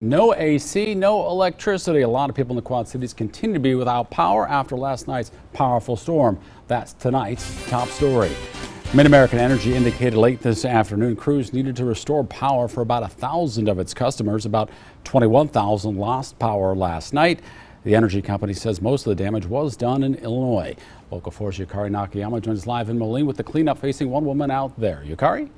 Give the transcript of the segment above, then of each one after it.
No AC, no electricity. A lot of people in the Quad Cities continue to be without power after last night's powerful storm. That's tonight's top story. MidAmerican Energy indicated late this afternoon crews needed to restore power for about 1,000 of its customers. About 21,000 lost power last night. The energy company says most of the damage was done in Illinois. Local 4's Yukari Nakayama joins us live in Moline with the cleanup facing one woman out there. Yukari?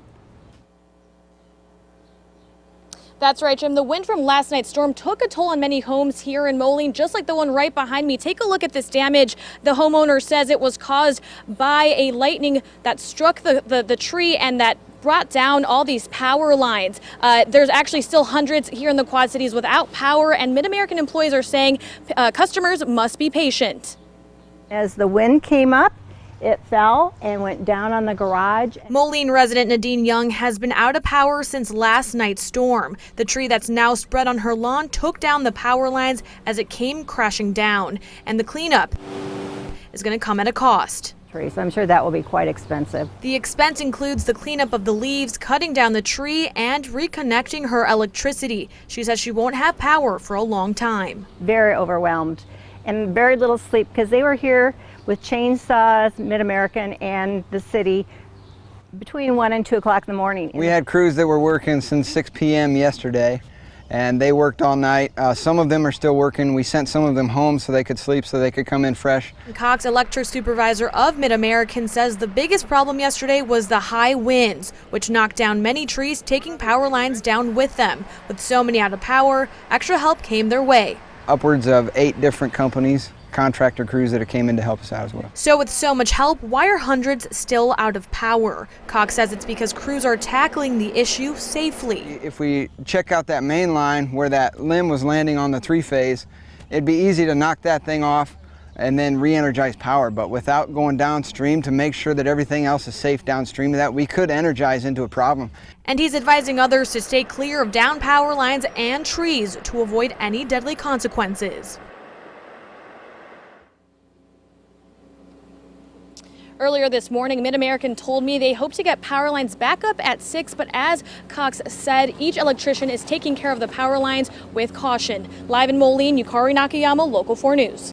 That's right, Jim. The wind from last night's storm took a toll on many homes here in Moline, just like the one right behind me. Take a look at this damage. The homeowner says it was caused by a lightning that struck the tree and that brought down all these power lines. There's actually still hundreds here in the Quad Cities without power, and MidAmerican employees are saying customers must be patient. As the wind came up, it fell and went down on the garage. Moline resident Nadine Young has been out of power since last night's storm. The tree that's now spread on her lawn took down the power lines as it came crashing down. And the cleanup is going to come at a cost. So I'm sure that will be quite expensive. The expense includes the cleanup of the leaves, cutting down the tree, and reconnecting her electricity. She says she won't have power for a long time. Very overwhelmed and very little sleep because they were here with chainsaws, MidAmerican, and the city between 1 and 2 o'clock in the morning. We had crews that were working since 6 p.m. yesterday, and they worked all night. Some of them are still working. We sent some of them home so they could sleep, so they could come in fresh. Cox, electric supervisor of MidAmerican, says the biggest problem yesterday was the high winds, which knocked down many trees, taking power lines down with them. With so many out of power, extra help came their way. Upwards of 8 different companies, contractor crews that came in to help us out as well. So with so much help, why are hundreds still out of power? Cox says it's because crews are tackling the issue safely. If we check out that main line where that limb was landing on the 3-phase, it'd be easy to knock that thing off and then re-energize power, but without going downstream to make sure that everything else is safe downstream of that, we could energize into a problem. And he's advising others to stay clear of down power lines and trees to avoid any deadly consequences. Earlier this morning, MidAmerican told me they hope to get power lines back up at 6, but as Cox said, each electrician is taking care of the power lines with caution. Live in Moline, Yukari Nakayama, Local 4 News.